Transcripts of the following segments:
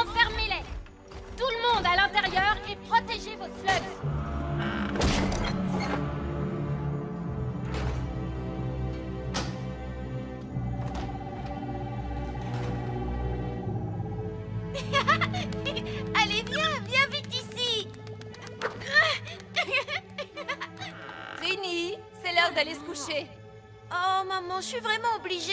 enfermez-les. Tout le monde à l'intérieur et protégez vos slugs. Allez, viens vite ici. Trini, c'est l'heure d'aller se coucher. Oh, maman, je suis vraiment obligée.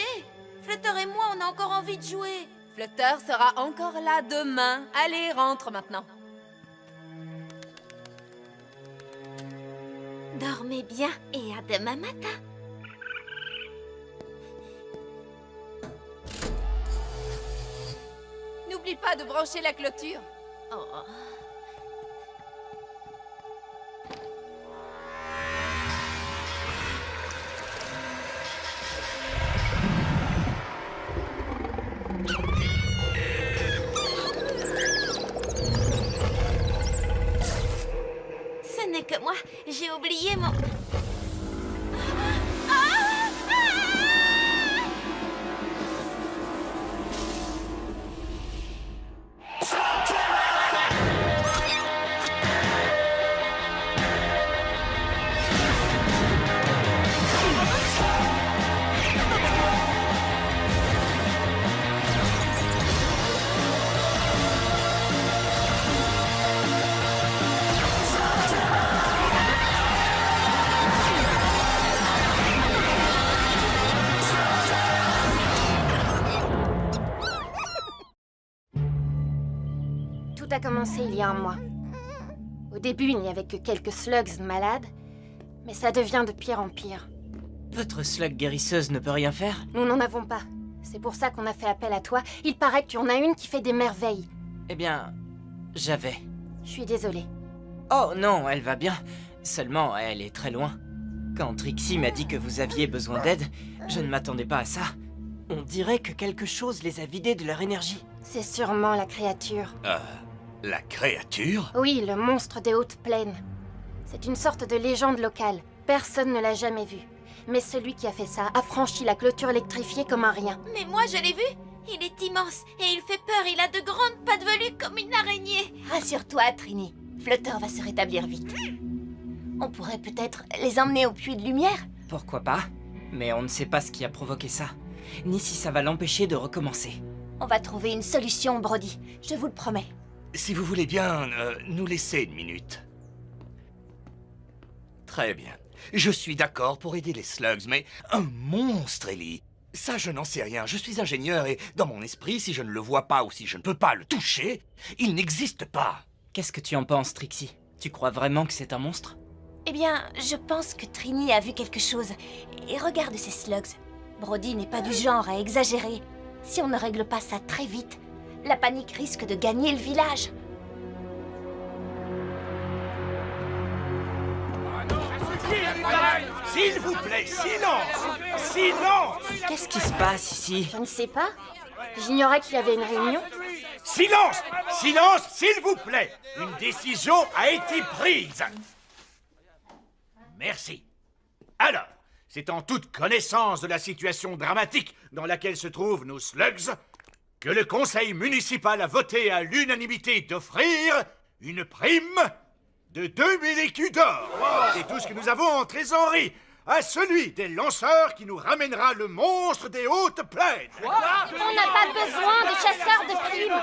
Flutter et moi, on a encore envie de jouer. Flutter sera encore là demain. Allez, rentre maintenant. Dormez bien et à demain matin. N'oublie pas de brancher la clôture. Oh. Ce n'est que moi, j'ai oublié mon... Tout a commencé il y a un mois. Au début, il n'y avait que quelques slugs malades, mais ça devient de pire en pire. Votre slug guérisseuse ne peut rien faire? Nous n'en avons pas. C'est pour ça qu'on a fait appel à toi. Il paraît que tu en as une qui fait des merveilles. Eh bien, j'avais. Je suis désolée. Oh non, elle va bien. Seulement, elle est très loin. Quand Trixie m'a dit que vous aviez besoin d'aide, je ne m'attendais pas à ça. On dirait que quelque chose les a vidés de leur énergie. C'est sûrement la créature. La créature? Oui, le monstre des hautes plaines. C'est une sorte de légende locale. Personne ne l'a jamais vu. Mais celui qui a fait ça a franchi la clôture électrifiée comme un rien. Mais moi, je l'ai vu. Il est immense et il fait peur. Il a de grandes pattes velues comme une araignée. Rassure-toi, Trini. Flutter va se rétablir vite. On pourrait peut-être les emmener au puits de lumière? Pourquoi pas? Mais on ne sait pas ce qui a provoqué ça. Ni si ça va l'empêcher de recommencer. On va trouver une solution, Brody. Je vous le promets. Si vous voulez bien nous laisser une minute. Très bien. Je suis d'accord pour aider les slugs, mais un monstre, Ellie. Ça, je n'en sais rien. Je suis ingénieur et, dans mon esprit, si je ne le vois pas ou si je ne peux pas le toucher, il n'existe pas. Qu'est-ce que tu en penses, Trixie? Tu crois vraiment que c'est un monstre? Eh bien, je pense que Trini a vu quelque chose. Et regarde ces slugs. Brody n'est pas du genre à exagérer. Si on ne règle pas ça très vite, la panique risque de gagner le village. S'il vous plaît, silence! Silence! Qu'est-ce qui se passe ici? Je ne sais pas. J'ignorais qu'il y avait une réunion. Silence! Silence, s'il vous plaît! Une décision a été prise! Merci. Alors, c'est en toute connaissance de la situation dramatique dans laquelle se trouvent nos slugs que le conseil municipal a voté à l'unanimité d'offrir une prime de 2000 écus d'or. C'est tout ce que nous avons en trésorerie à celui des lanceurs qui nous ramènera le monstre des hautes plaines. On n'a pas besoin de chasseurs de primes.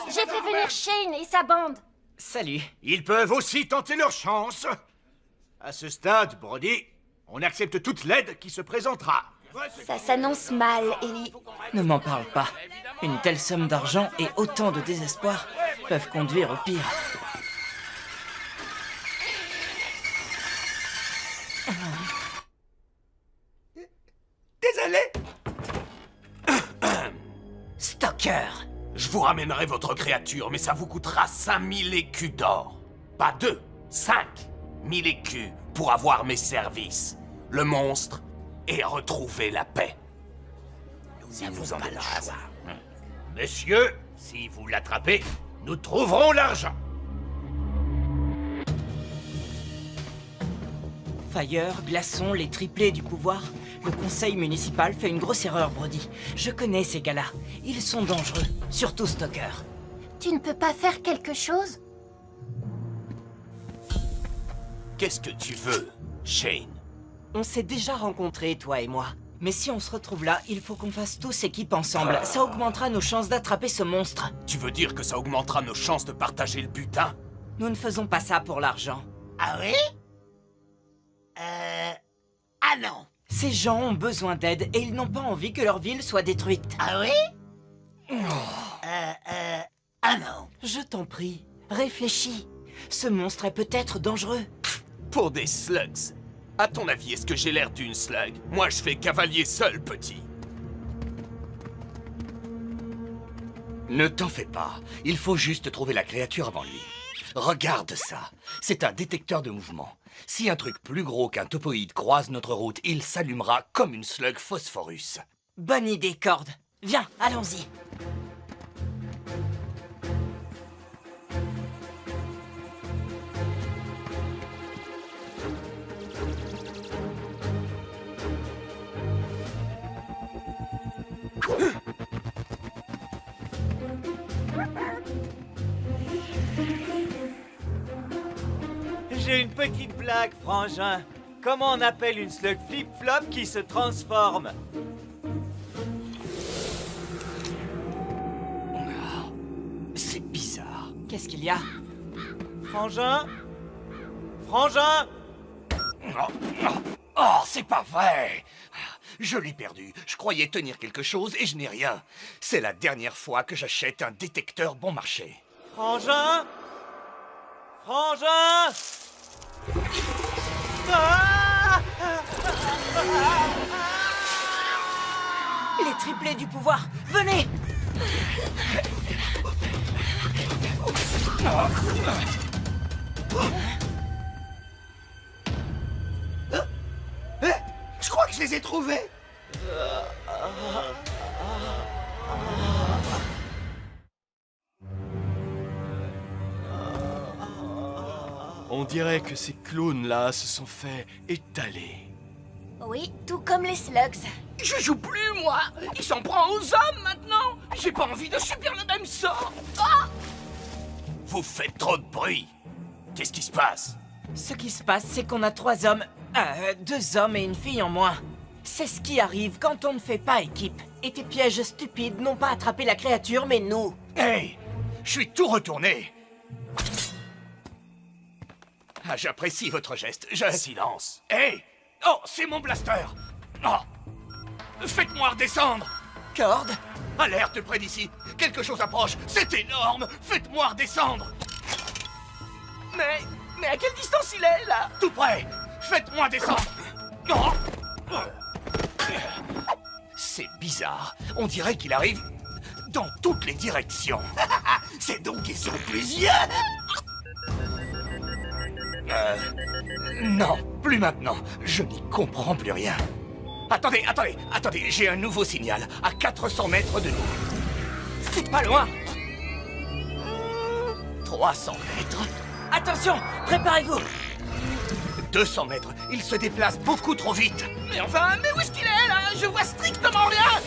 J'ai fait venir Shane et sa bande. Salut. Ils peuvent aussi tenter leur chance. À ce stade, Brody, on accepte toute l'aide qui se présentera. Ça s'annonce mal, Ellie. Ne m'en parle pas. Une telle somme d'argent et autant de désespoir peuvent conduire au pire. Désolé. Stalker! Je vous ramènerai votre créature, mais ça vous coûtera 5000 écus d'or. Pas 2, 5000 écus pour avoir mes services. Le monstre et retrouver la paix. Ça vous en donne le choix. Monsieur, si vous l'attrapez, nous trouverons l'argent. Fire, Glaçon, les triplés du pouvoir. Le conseil municipal fait une grosse erreur, Brody. Je connais ces gars-là. Ils sont dangereux, surtout Stalker. Tu ne peux pas faire quelque chose? Qu'est-ce que tu veux, Shane? On s'est déjà rencontrés, toi et moi. Mais si on se retrouve là, il faut qu'on fasse tous équipe ensemble. Ça augmentera nos chances d'attraper ce monstre. Tu veux dire que ça augmentera nos chances de partager le butin? Nous ne faisons pas ça pour l'argent. Ah oui? Ah non. Ces gens ont besoin d'aide et ils n'ont pas envie que leur ville soit détruite. Ah oui? Ah non. Je t'en prie, réfléchis. Ce monstre est peut-être dangereux. Pour des slugs. À ton avis, est-ce que j'ai l'air d'une slug? Moi, je fais cavalier seul, petit. Ne t'en fais pas. Il faut juste trouver la créature avant lui. Regarde ça. C'est un détecteur de mouvement. Si un truc plus gros qu'un topoïde croise notre route, il s'allumera comme une slug phosphorus. Bonne idée, Cord. Viens, allons-y. J'ai une petite blague, frangin. Comment on appelle une slug flip-flop qui se transforme? C'est bizarre. Qu'est-ce qu'il y a? Frangin? Frangin? Oh, c'est pas vrai! Je l'ai perdu. Je croyais tenir quelque chose et je n'ai rien. C'est la dernière fois que j'achète un détecteur bon marché. Frangin? Frangin? Ah! Les triplés du pouvoir, venez! Je crois que je les ai trouvés! On dirait que ces clowns-là se sont fait étaler. Oui, tout comme les slugs. Je joue plus, moi! Il s'en prend aux hommes, maintenant! J'ai pas envie de subir le même sort! Vous faites trop de bruit. Qu'est-ce qui se passe? Ce qui se passe, c'est qu'on a 3 hommes... 2 hommes et une fille en moins. C'est ce qui arrive quand on ne fait pas équipe. Et tes pièges stupides n'ont pas attrapé la créature, mais nous. Hey! Je suis tout retourné! Ah, j'apprécie votre geste. Silence. Hey! Oh, c'est mon blaster! Oh! Faites-moi redescendre! Cord? Alerte près d'ici! Quelque chose approche! C'est énorme! Faites-moi redescendre! Mais à quelle distance il est, là? Tout près! Faites-moi descendre! Oh! C'est bizarre. On dirait qu'il arrive dans toutes les directions. C'est donc qu'ils sont plusieurs! Non, plus maintenant. Je n'y comprends plus rien. Attendez, j'ai un nouveau signal, à 400 mètres de nous. C'est pas loin! 300 mètres. Attention, préparez-vous! 200 mètres, il se déplace beaucoup trop vite. Mais où est-ce qu'il est, là? Je vois strictement rien!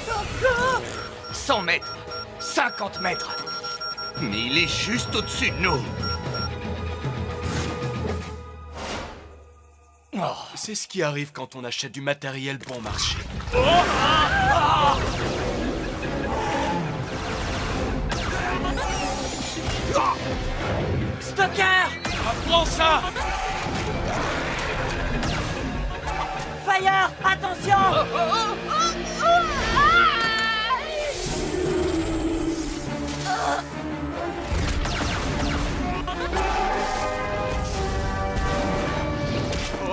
100 mètres, 50 mètres. Mais il est juste au-dessus de nous. Oh, c'est ce qui arrive quand on achète du matériel bon marché. Stalker! Prends ça! Fire! Attention!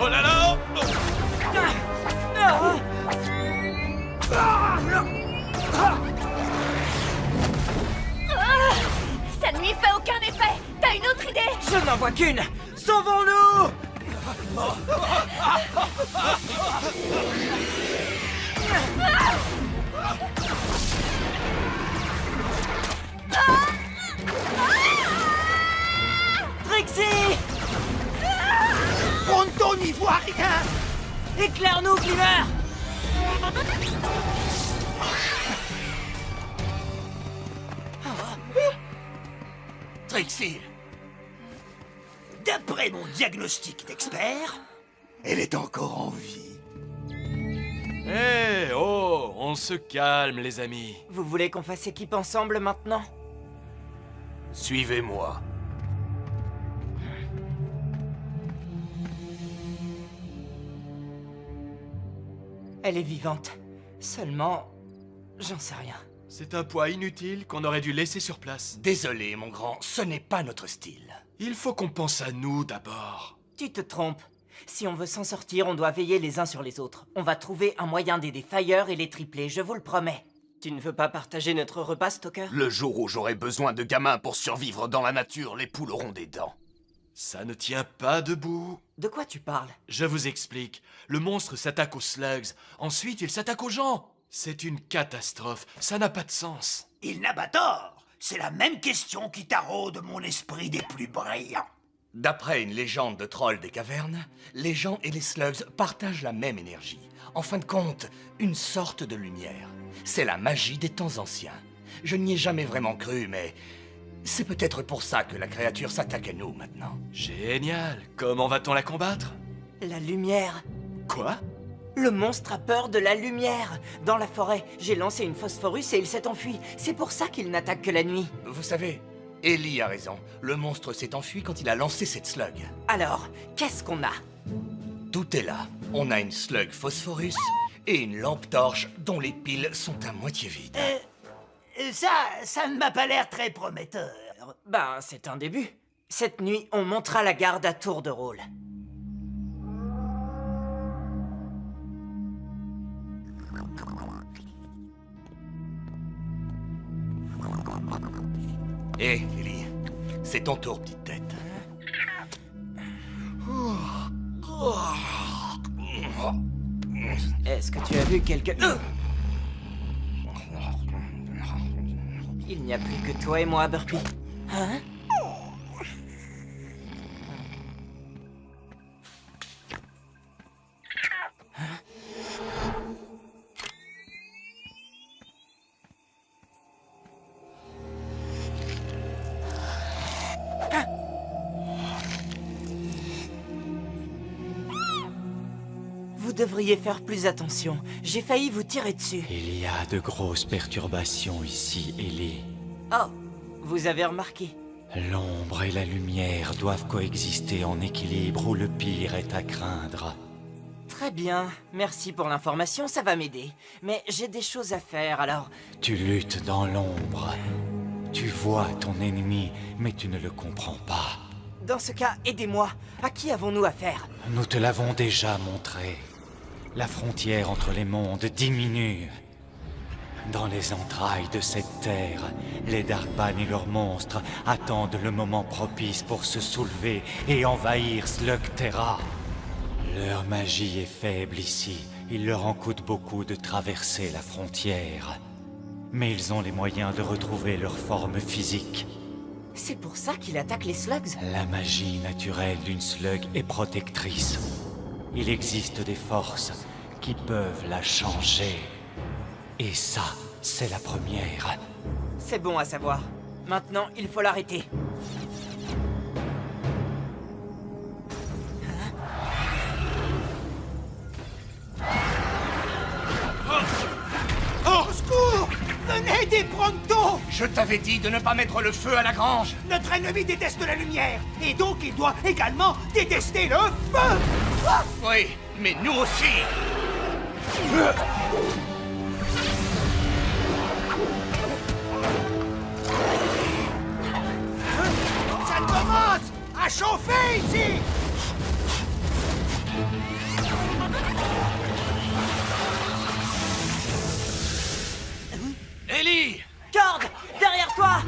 Oh là là! Ça ne lui fait aucun effet. T'as une autre idée? Je n'en vois qu'une! Sauvons-nous! Trixie! Pronto n'y voit rien. Éclaire-nous, Glimmer! Trixie! D'après mon diagnostic d'expert, elle est encore en vie. Eh, oh, on se calme, les amis. Vous voulez qu'on fasse équipe ensemble maintenant? Suivez-moi. Elle est vivante. Seulement... j'en sais rien. C'est un poids inutile qu'on aurait dû laisser sur place. Désolé, mon grand, ce n'est pas notre style. Il faut qu'on pense à nous d'abord. Tu te trompes. Si on veut s'en sortir, on doit veiller les uns sur les autres. On va trouver un moyen d'aider Fire et les triplés, je vous le promets. Tu ne veux pas partager notre repas, Stoker? Le jour où j'aurai besoin de gamins pour survivre dans la nature, les poules auront des dents. Ça ne tient pas debout. De quoi tu parles? Je vous explique. Le monstre s'attaque aux slugs. Ensuite, il s'attaque aux gens. C'est une catastrophe. Ça n'a pas de sens. Il n'a pas tort. C'est la même question qui taraude mon esprit des plus brillants. D'après une légende de troll des cavernes, les gens et les slugs partagent la même énergie. En fin de compte, une sorte de lumière. C'est la magie des temps anciens. Je n'y ai jamais vraiment cru, mais c'est peut-être pour ça que la créature s'attaque à nous maintenant. Génial. Comment va-t-on la combattre? La lumière. Quoi? Le monstre a peur de la lumière. Dans la forêt, j'ai lancé une phosphorus et il s'est enfui. C'est pour ça qu'il n'attaque que la nuit. Vous savez, Ellie a raison. Le monstre s'est enfui quand il a lancé cette slug. Alors, qu'est-ce qu'on a? Tout est là. On a une slug phosphorus et une lampe torche dont les piles sont à moitié vides. Ça ne m'a pas l'air très prometteur. Ben, c'est un début. Cette nuit, on montera la garde à tour de rôle. Hé, Ellie, c'est ton tour, petite tête. Est-ce que tu as vu quelque... Il n'y a plus que toi et moi, Burpee. Hein? Vous devriez faire plus attention. J'ai failli vous tirer dessus. Il y a de grosses perturbations ici, Ellie. Oh, vous avez remarqué. L'ombre et la lumière doivent coexister en équilibre ou le pire est à craindre. Très bien. Merci pour l'information, ça va m'aider. Mais j'ai des choses à faire, alors... Tu luttes dans l'ombre. Tu vois ton ennemi, mais tu ne le comprends pas. Dans ce cas, aidez-moi. À qui avons-nous affaire? Nous te l'avons déjà montré. La frontière entre les mondes diminue. Dans les entrailles de cette terre, les Darkban et leurs monstres attendent le moment propice pour se soulever et envahir Slugterra. Leur magie est faible ici. Il leur en coûte beaucoup de traverser la frontière. Mais ils ont les moyens de retrouver leur forme physique. C'est pour ça qu'il attaque les slugs? La magie naturelle d'une slug est protectrice. Il existe des forces qui peuvent la changer. Et ça, c'est la première. C'est bon à savoir. Maintenant, il faut l'arrêter. Au secours! Venez des pronto! Je t'avais dit de ne pas mettre le feu à la grange. Notre ennemi déteste la lumière, et donc il doit également détester le feu! Ah! Oui, mais nous aussi. Ça commence à chauffer ici! Ellie! Cord! Derrière toi!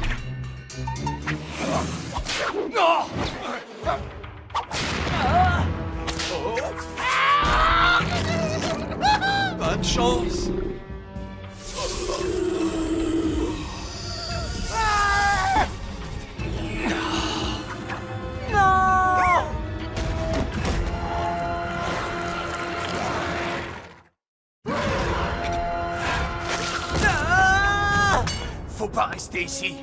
Non! Pas de chance. Faut pas rester ici.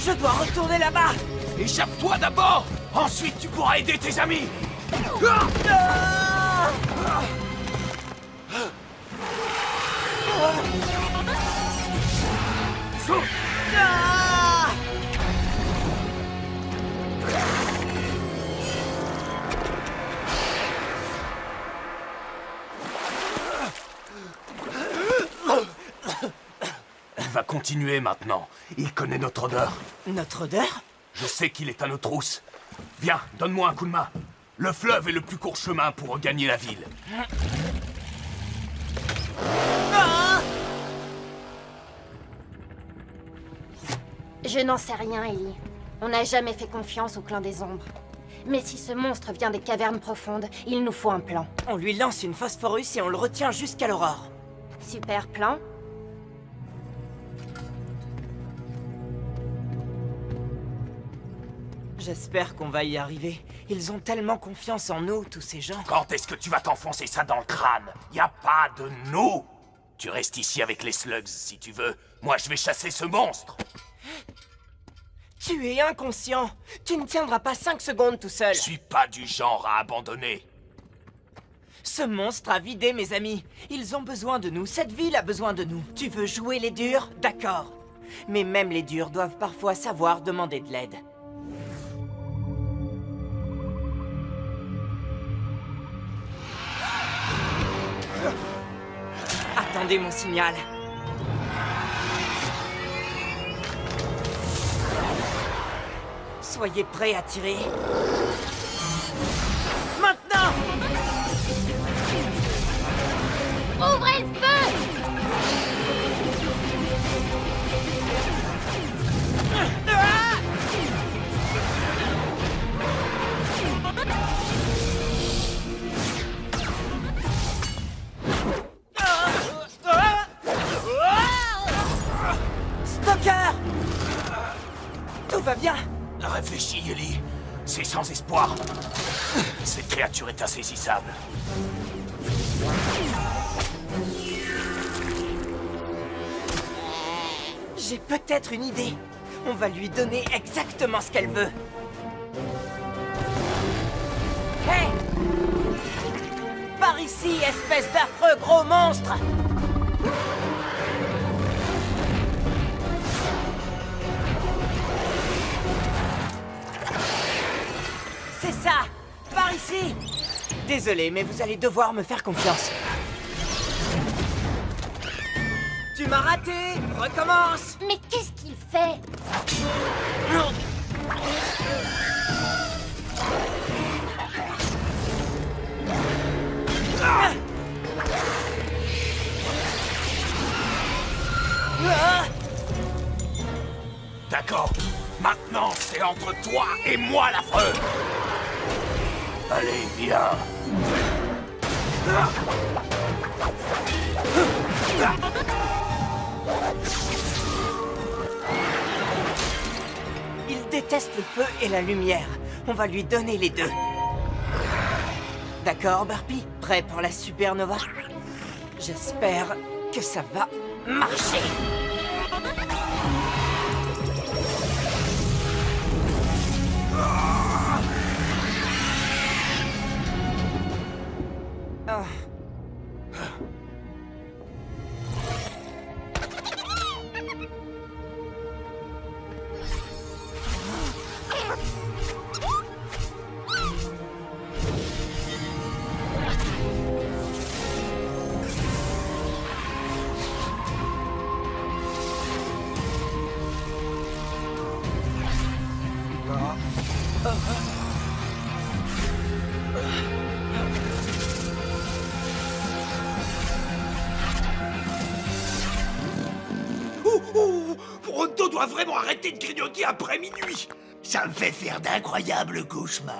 Je dois retourner là-bas. Échappe-toi d'abord. Ensuite, tu pourras aider tes amis. Il va continuer maintenant. Il connaît notre odeur. Notre odeur? Je sais qu'il est à nos trousses. Viens, donne-moi un coup de main. Le fleuve est le plus court chemin pour regagner la ville. Je n'en sais rien, Ellie. On n'a jamais fait confiance au clan des ombres. Mais si ce monstre vient des cavernes profondes, il nous faut un plan. On lui lance une phosphorus et on le retient jusqu'à l'aurore. Super plan. J'espère qu'on va y arriver. Ils ont tellement confiance en nous, tous ces gens. Quand est-ce que tu vas t'enfoncer ça dans le crâne? Y a pas de nous. Tu restes ici avec les slugs, si tu veux. Moi, je vais chasser ce monstre. Tu es inconscient. Tu ne tiendras pas 5 secondes tout seul. Je suis pas du genre à abandonner. Ce monstre a vidé mes amis. Ils ont besoin de nous. Cette ville a besoin de nous. Tu veux jouer les durs? D'accord. Mais même les durs doivent parfois savoir demander de l'aide. Attendez mon signal. Soyez prêts à tirer. Maintenant! Ouvrez le feu! Stoker! Tout va bien? Réfléchis, Ellie. C'est sans espoir. Cette créature est insaisissable. J'ai peut-être une idée. On va lui donner exactement ce qu'elle veut. Hé! Par ici, espèce d'affreux gros monstre! C'est ça! Par ici! Désolé, mais vous allez devoir me faire confiance. Tu m'as raté! Recommence! Mais qu'est-ce qu'il fait? D'accord. Maintenant, c'est entre toi et moi, l'affreux. Allez, viens. Il déteste le feu et la lumière. On va lui donner les deux. D'accord, Barbie? Prêt pour la supernova? J'espère que ça va marcher. Oh. Pronto doit vraiment arrêter de grignoter après minuit. Ça me fait faire d'incroyables cauchemars.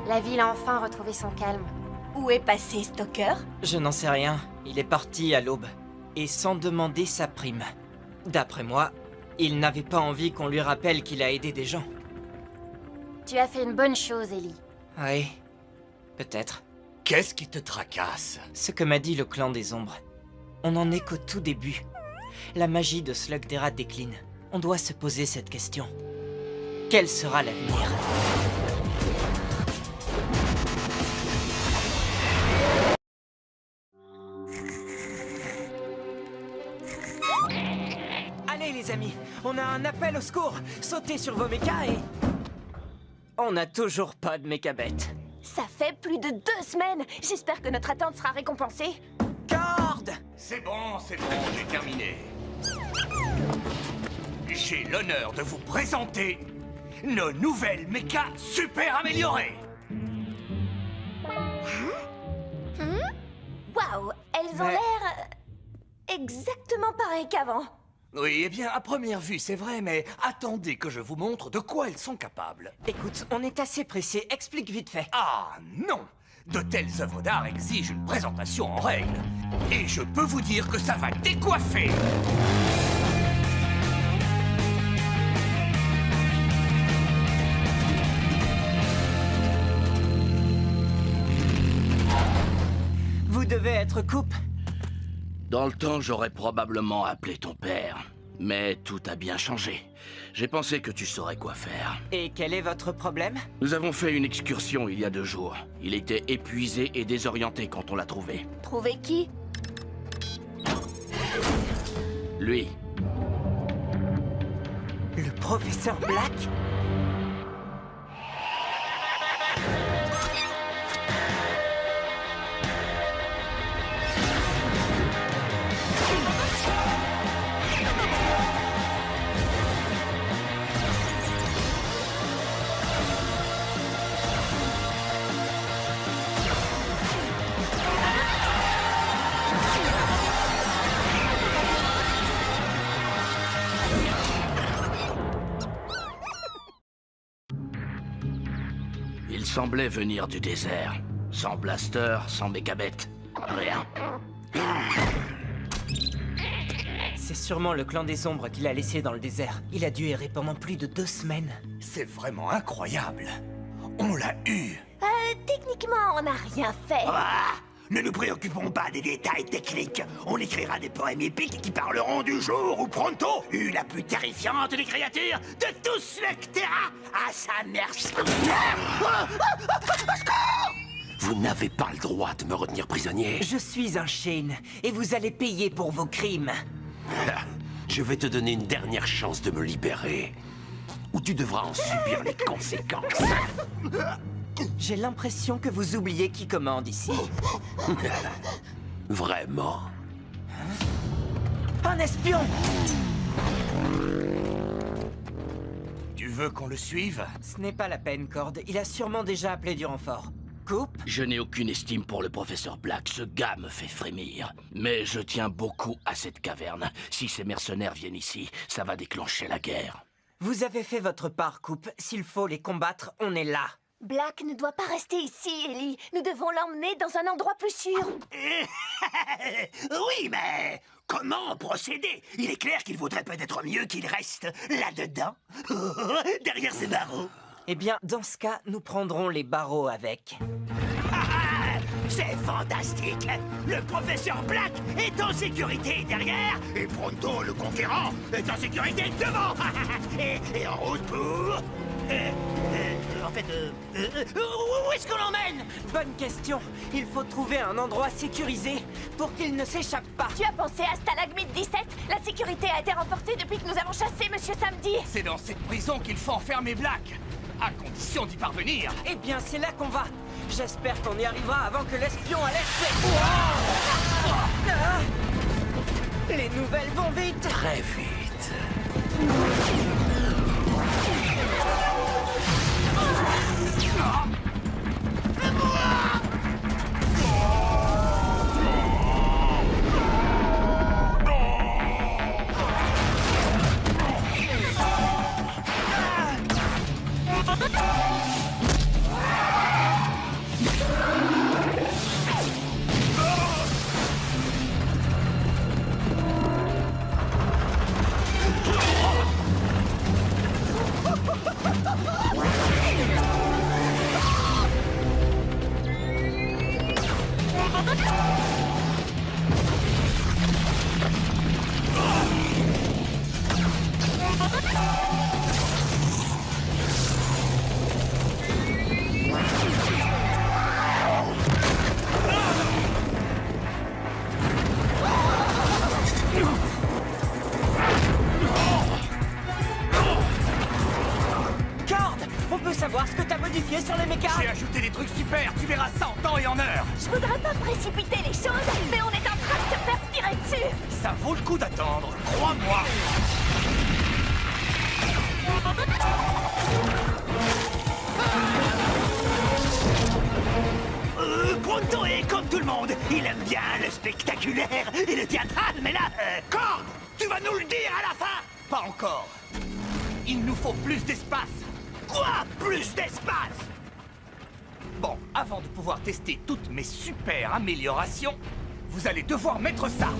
La ville a enfin retrouvé son calme. Où est passé Stoker? Je n'en sais rien. Il est parti à l'aube. Et sans demander sa prime. D'après moi, il n'avait pas envie qu'on lui rappelle qu'il a aidé des gens. Tu as fait une bonne chose, Ellie. Oui, peut-être. Qu'est-ce qui te tracasse? Ce que m'a dit le clan des ombres. On n'en est qu'au tout début. La magie de Slugdera décline. On doit se poser cette question. Quel sera l'avenir? Allez les amis, on a un appel au secours. Sautez sur vos mécas et... On n'a toujours pas de mécabête. Ça fait plus de 2 semaines. J'espère que notre attente sera récompensée. Corde! C'est bon, j'ai terminé. J'ai l'honneur de vous présenter nos nouvelles mechas super améliorées. Waouh, elles ont Mais- l'air exactement pareilles qu'avant. Oui, eh bien, à première vue, c'est vrai, mais attendez que je vous montre de quoi elles sont capables. Écoute, on est assez pressé, explique vite fait. Ah non! De telles œuvres d'art exigent une présentation en règle. Et je peux vous dire que ça va décoiffer. Vous devez être Coupe. Dans le temps, j'aurais probablement appelé ton père. Mais tout a bien changé. J'ai pensé que tu saurais quoi faire. Et quel est votre problème? Nous avons fait une excursion il y a 2 jours. Il était épuisé et désorienté quand on l'a trouvé. Trouver qui? Lui. Le professeur Black? Il semblait venir du désert. Sans blaster, sans mégabête. Rien. C'est sûrement le clan des ombres qui l'a laissé dans le désert. Il a dû errer pendant plus de 2 semaines. C'est vraiment incroyable. On l'a eu. Techniquement, on n'a rien fait. Ah, ne nous préoccupons pas des détails techniques. On écrira des poèmes épiques qui parleront du jour où Pronto eut la plus terrifiante des créatures de tout Slugdera à sa merci. Vous n'avez pas le droit de me retenir prisonnier. Je suis un Shane, et vous allez payer pour vos crimes. Je vais te donner une dernière chance de me libérer. Ou tu devras en subir les conséquences. J'ai l'impression que vous oubliez qui commande ici. Vraiment? Un espion! Tu veux qu'on le suive? Ce n'est pas la peine, Cord. Il a sûrement déjà appelé du renfort. Coupe? Je n'ai aucune estime pour le professeur Black. Ce gars me fait frémir. Mais je tiens beaucoup à cette caverne. Si ces mercenaires viennent ici, ça va déclencher la guerre. Vous avez fait votre part, Coupe. S'il faut les combattre, on est là. Black ne doit pas rester ici, Ellie. Nous devons l'emmener dans un endroit plus sûr. Oui, mais comment procéder? Il est clair qu'il vaudrait peut-être mieux qu'il reste là-dedans, derrière ces barreaux. Eh bien, dans ce cas, nous prendrons les barreaux avec. C'est fantastique! Le professeur Black est en sécurité derrière, et Pronto, le conquérant, est en sécurité devant! et en route pour... où est-ce qu'on l'emmène? Bonne question. Il faut trouver un endroit sécurisé pour qu'il ne s'échappe pas. Tu as pensé à Stalagmite 17? La sécurité a été renforcée depuis que nous avons chassé Monsieur Samedi. C'est dans cette prison qu'il faut enfermer Black. À condition d'y parvenir. Eh bien, c'est là qu'on va. J'espère qu'on y arrivera avant que l'espion alerte. Les nouvelles vont vite. Très vite. savoir ce que t'as modifié sur les mécas? J'ai ajouté des trucs super, tu verras ça en temps et en heure. Je voudrais pas précipiter les choses, mais on est en train de se faire tirer dessus. Ça vaut le coup d'attendre, crois-moi. Pronto est comme tout le monde. Il aime bien le spectaculaire et le théâtral, mais là... Corbe, tu vas nous le dire à la fin. Pas encore. Il nous faut plus d'espace. Quoi? Plus d'espace? Bon, avant de pouvoir tester toutes mes super améliorations, vous allez devoir mettre ça.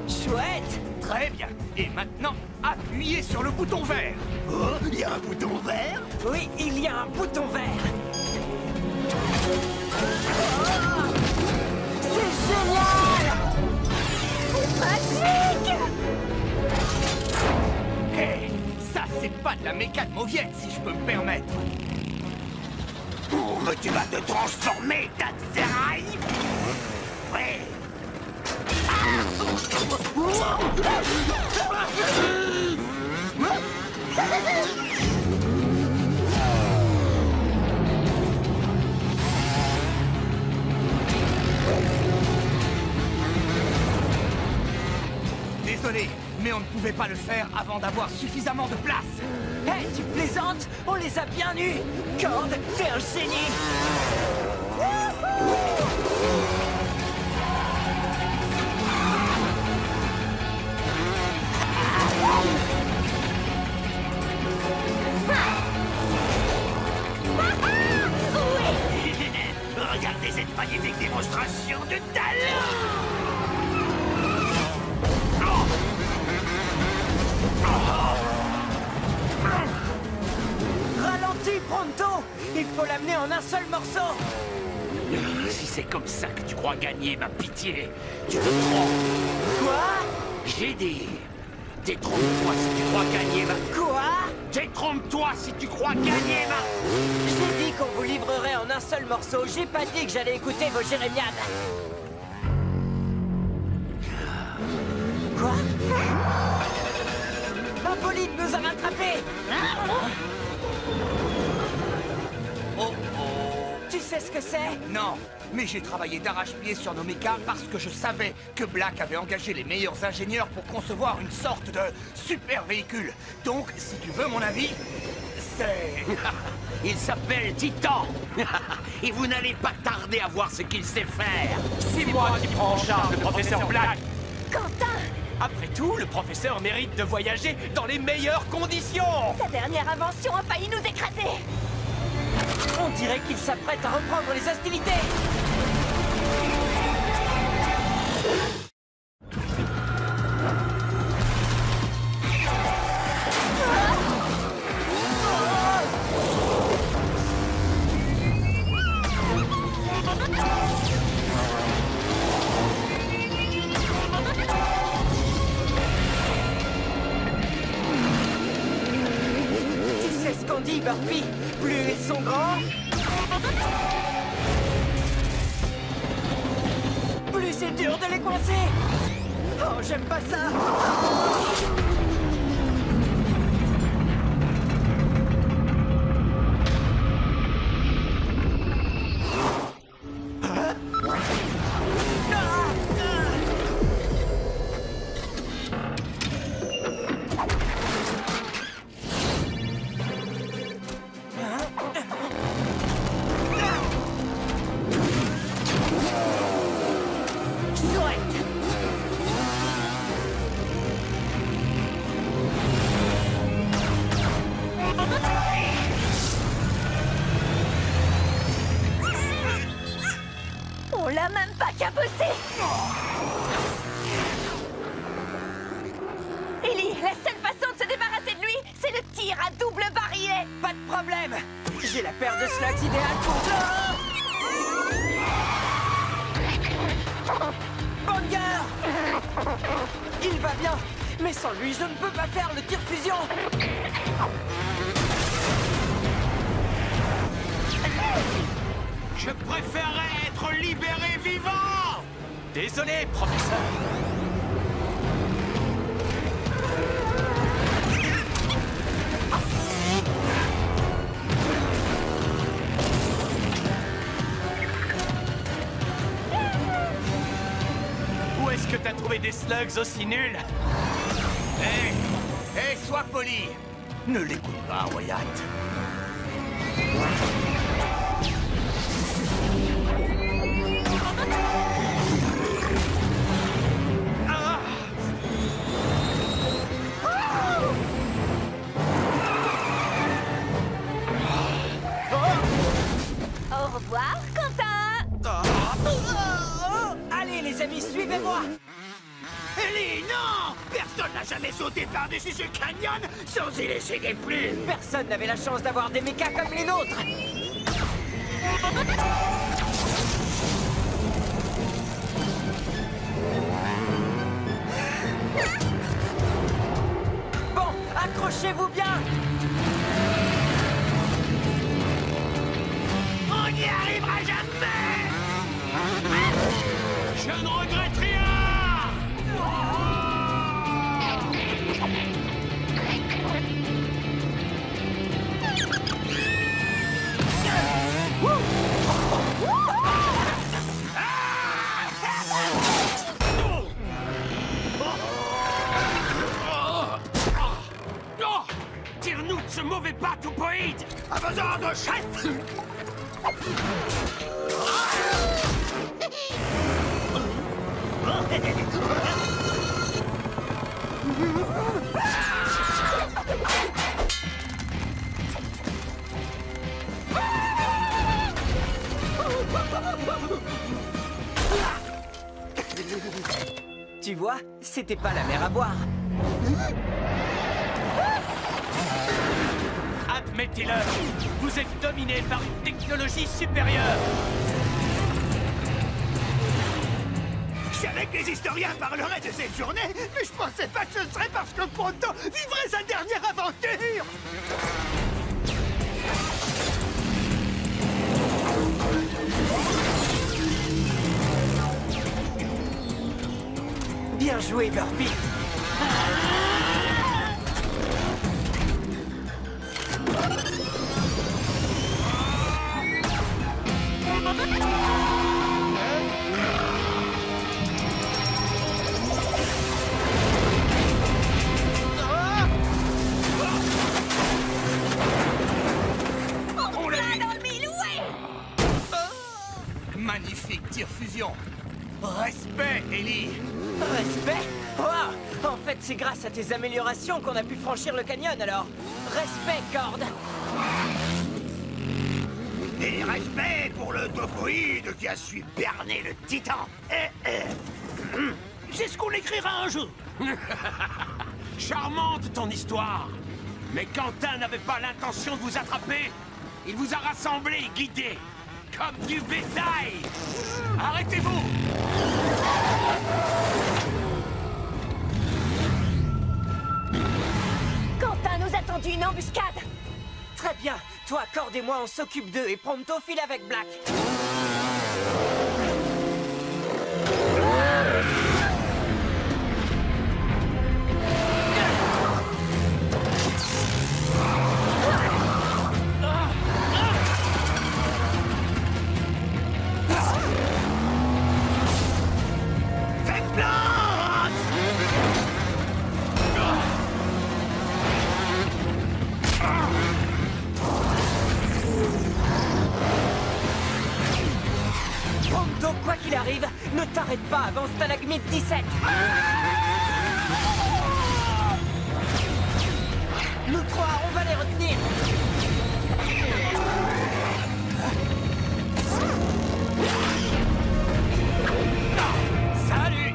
Chouette! Très bien. Et maintenant, appuyez sur le bouton vert. Oh, il y a un bouton vert? Oui, il y a un bouton vert. C'est génial! C'est magique! Hé, ça c'est pas de la méca de mauviette, si je peux me permettre. Oh, mais tu vas te transformer, tas de ferraille! Ouais! Désolé, mais on ne pouvait pas le faire avant d'avoir suffisamment de place. Hé, tu plaisantes? On les a bien eus! Cord, t'es un génie! Regardez cette magnifique démonstration de talent! Ralentis, Pronto! Il faut l'amener en un seul morceau! Si c'est comme ça que tu crois gagner ma pitié, tu te trompes. Quoi? J'ai dit, détrompe-toi si tu crois gagner ma... Quoi? Détrompe-toi si tu crois gagner ma... J'ai dit qu'on vous livrerait en un seul morceau. J'ai pas dit que j'allais écouter vos jérémiades. Quoi? Un bolide nous a rattrapés! Oh oh. Tu sais ce que c'est? Non, mais j'ai travaillé d'arrache-pied sur nos mécas parce que je savais que Black avait engagé les meilleurs ingénieurs pour concevoir une sorte de super véhicule. Donc, si tu veux mon avis, c'est... Il s'appelle Titan. Et vous n'allez pas tarder à voir ce qu'il sait faire. C'est moi qui prends en charge le professeur Black. Quentin! Après tout, le professeur mérite de voyager dans les meilleures conditions. Sa dernière invention a failli nous écraser! On dirait qu'il s'apprête à reprendre les hostilités! Tu sais ce qu'on dit, Burpee? Plus ils sont grands, plus c'est dur de les coincer! Oh, j'aime pas ça! On l'a même pas cabossé! Ellie, la seule façon de se débarrasser de lui, c'est le tir à double barillet! Pas de problème! J'ai la paire de slugs idéale pour... Banger! Il va bien, mais sans lui, je ne peux pas faire le tir fusion! Je préférerais être libéré vivant. Désolé, professeur. des slugs aussi nuls. Hé, sois poli. Ne l'écoute pas, Wyatt. Au revoir, Quentin. Allez, les amis, suivez-moi! Ellie, non! Personne n'a jamais sauté par-dessus ce canyon sans y laisser des plumes! Personne n'avait la chance d'avoir des mechas comme les nôtres! Bon, accrochez-vous bien! On n'y arrivera jamais! Je ne regrette rien! Tire-nous de ce mauvais pas, Toupoïde! À vos ordres, chef! Tu vois, c'était pas la mer à boire. Admettez-le, vous êtes dominé par une technologie supérieure. Je savais que les historiens parleraient de cette journée, mais je pensais pas que ce serait parce que Pronto vivrait sa dernière aventure! Bien joué, Burpee. On l'a eu dans le mille, ouais! Magnifique tir-fusion! Respect, Ellie! Respect? Oh, en fait, c'est grâce à tes améliorations qu'on a pu franchir le canyon, alors. Respect, Cord. Et respect pour le topoïde qui a su berner le titan. C'est ce qu'on écrira un jour. Charmante ton histoire. Mais Quentin n'avait pas l'intention de vous attraper. Il vous a rassemblés et guidés. Comme du bétail. Arrêtez-vous! Quentin nous a tendu une embuscade. Très bien. Toi, Cord et moi, on s'occupe d'eux et Pronto file avec Black. Faites place! Pronto, quoi qu'il arrive, ne t'arrête pas avant Stalagmite 17. Nous trois, on va les retenir. Salut!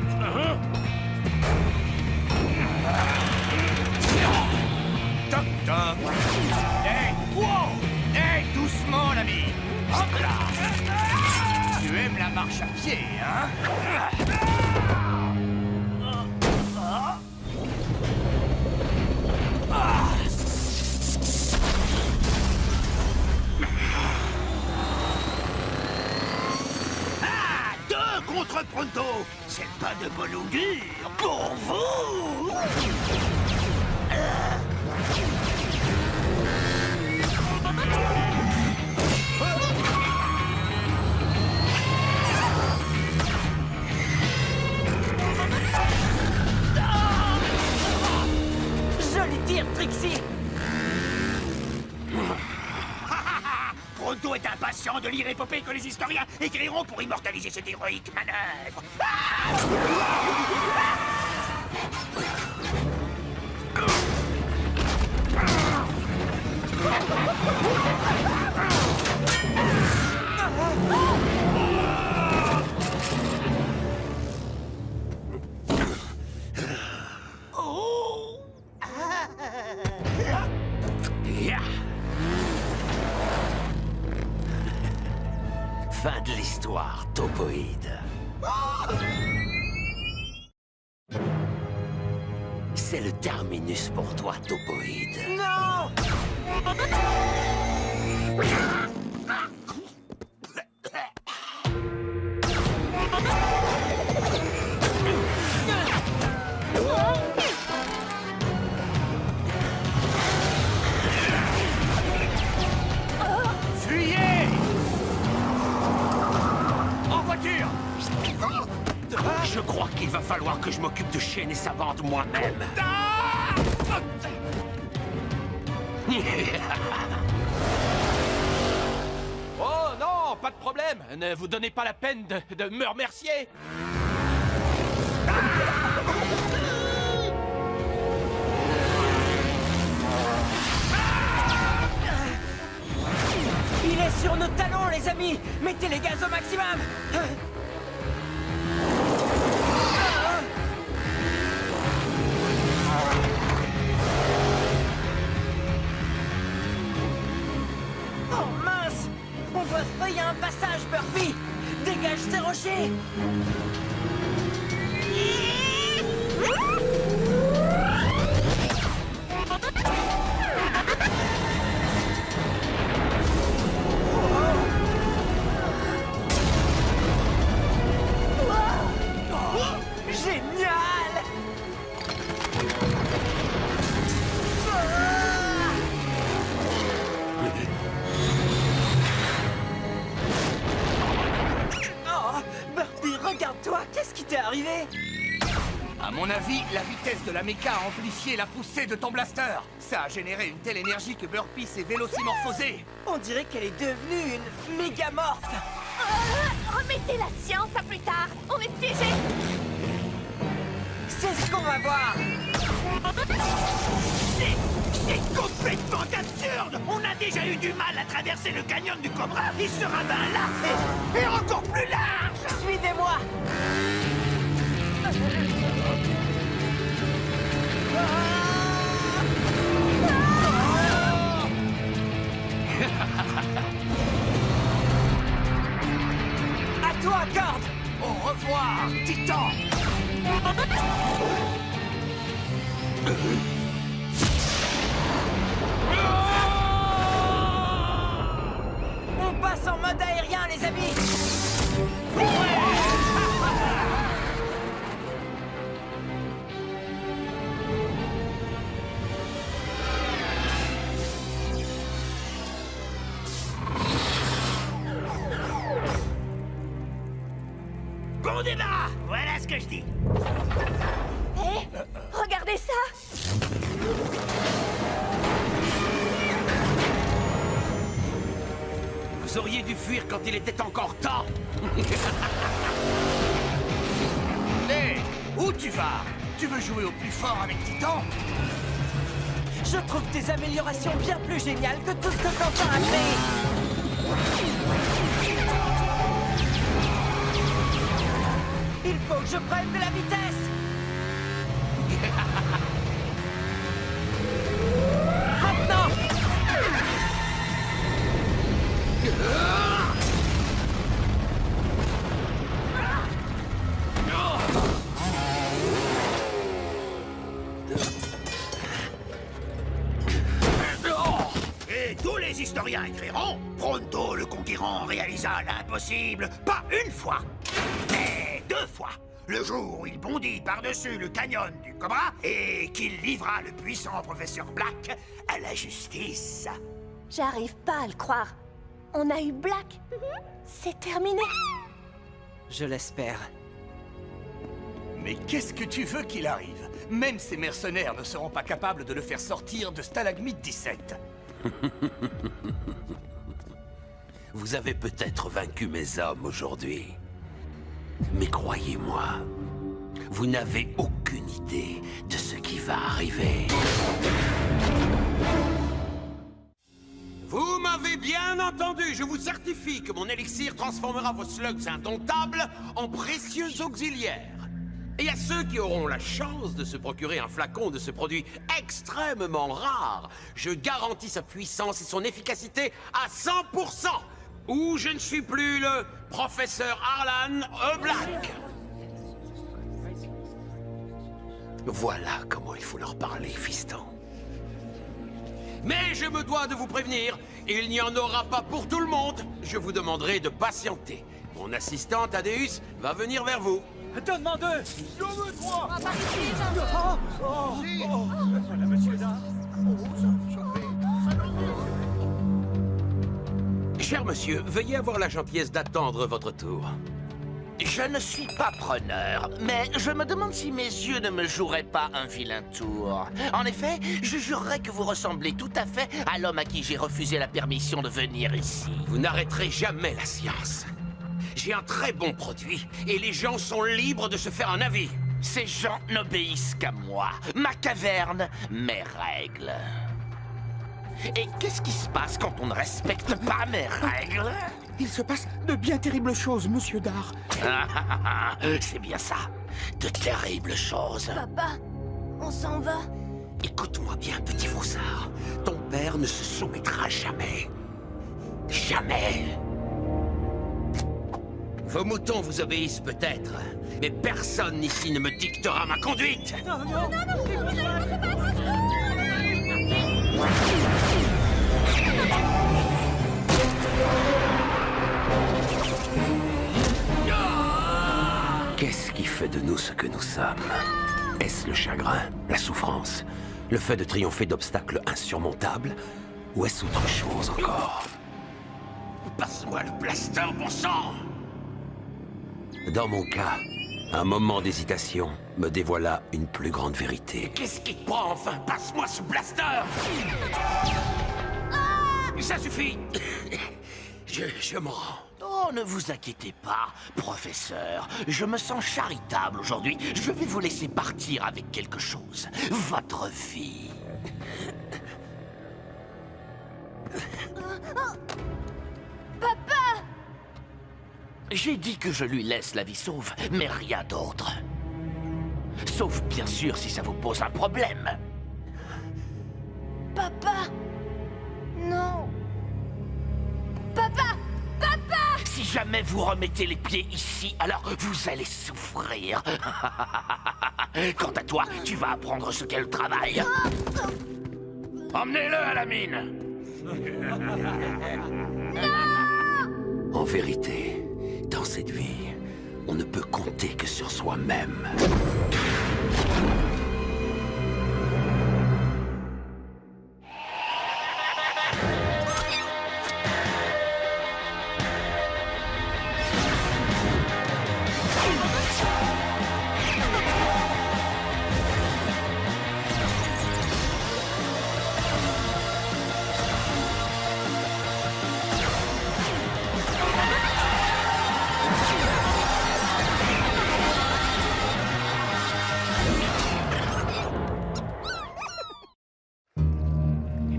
Toc toc! Hey! Wow! Hey, doucement, l'ami! Hop là! Tu aimes la marche à pied, hein? Ah! Deux contre Pronto! C'est pas de bon augure pour vous! réussir, Trixie! Pronto est impatient de lire l'épopée que les historiens écriront pour immortaliser cette héroïque manœuvre. Fin de l'histoire, Topoïde. C'est le terminus pour toi, Topoïde. Non! Fuyez! En voiture! Je crois qu'il va falloir que je m'occupe de Shane et sa bande moi-même. Oh non, pas de problème. Ne vous donnez pas la peine de me remercier. Il est sur nos talons, les amis! Mettez les gaz au maximum! Oh mince! On voit... Oh, il y a un passage, Burpee! Dégage ces rochers! Génial! Oh, Burpee, regarde-toi, qu'est-ce qui t'est arrivé? À mon avis, la vitesse de la méca a amplifié la poussée de ton blaster. Ça a généré une telle énergie que Burpee s'est vélocimorphosée. On dirait qu'elle est devenue une mégamorphe. Remettez la science à plus tard. On est piégés. C'est ce qu'on va voir. C'est complètement absurde! On a déjà eu du mal à traverser le canyon du Cobra. Il sera ben là et encore plus large! Suivez-moi. À toi, Cord. Au revoir, Titan! On passe en mode aérien, les amis. Bon débat! Voilà ce que je dis! Hé, regardez ça. Vous auriez dû fuir quand il était encore temps. Hé, où tu vas? Tu veux jouer au plus fort avec Titan? Je trouve tes améliorations bien plus géniales que tout ce que Quentin a créé. Il faut que je prenne de la vitesse. Maintenant. Et tous les historiens écriront, Pronto le conquérant réalisa l'impossible, pas une fois, mais deux fois. Le jour où il bondit par-dessus le canyon du Cobra et qu'il livra le puissant professeur Black à la justice. J'arrive pas à le croire. On a eu Black. C'est terminé. Je l'espère. Mais qu'est-ce que tu veux qu'il arrive? Même ces mercenaires ne seront pas capables de le faire sortir de Stalagmite 17. Vous avez peut-être vaincu mes hommes aujourd'hui. Mais croyez-moi, vous n'avez aucune idée de ce qui va arriver. Vous m'avez bien entendu. Je vous certifie que mon élixir transformera vos slugs indomptables en précieux auxiliaires. Et à ceux qui auront la chance de se procurer un flacon de ce produit extrêmement rare, je garantis sa puissance et son efficacité à 100%. Ou je ne suis plus le professeur Arlan Black. Voilà comment il faut leur parler, fiston. Mais je me dois de vous prévenir, il n'y en aura pas pour tout le monde. Je vous demanderai de patienter. Mon assistant Thaddeus va venir vers vous. Donne-moi deux. Je veux trois. Voilà, monsieur Dard. Cher monsieur, veuillez avoir la gentillesse d'attendre votre tour. Je ne suis pas preneur, mais je me demande si mes yeux ne me joueraient pas un vilain tour. En effet, je jurerais que vous ressemblez tout à fait à l'homme à qui j'ai refusé la permission de venir ici. Vous n'arrêterez jamais la science. J'ai un très bon produit, et les gens sont libres de se faire un avis. Ces gens n'obéissent qu'à moi, ma caverne, mes règles. Et qu'est-ce qui se passe quand on ne respecte pas mes règles? Il se passe de bien terribles choses, monsieur Dard. C'est bien ça. De terribles choses. Papa, on s'en va. Écoute-moi bien, petit froussard. Ton père ne se soumettra jamais. Jamais. Vos moutons vous obéissent peut-être, mais personne ici ne me dictera ma conduite. Qu'est-ce qui fait de nous ce que nous sommes? Est-ce le chagrin, la souffrance, le fait de triompher d'obstacles insurmontables? Ou est-ce autre chose encore? Passe-moi le blaster, bon sang! Dans mon cas, un moment d'hésitation me dévoila une plus grande vérité. Qu'est-ce qui te prend enfin? Passe-moi ce blaster! Ça suffit! Je m'en rends. Oh, ne vous inquiétez pas, professeur. Je me sens charitable aujourd'hui. Je vais vous laisser partir avec quelque chose. Votre vie. Papa! J'ai dit que je lui laisse la vie sauve, mais rien d'autre. Sauf bien sûr si ça vous pose un problème. Papa! Non! Papa! Papa! Si jamais vous remettez les pieds ici, alors vous allez souffrir. Quant à toi, tu vas apprendre ce qu'est le travail. Emmenez-le à la mine. En vérité, dans cette vie, on ne peut compter que sur soi-même.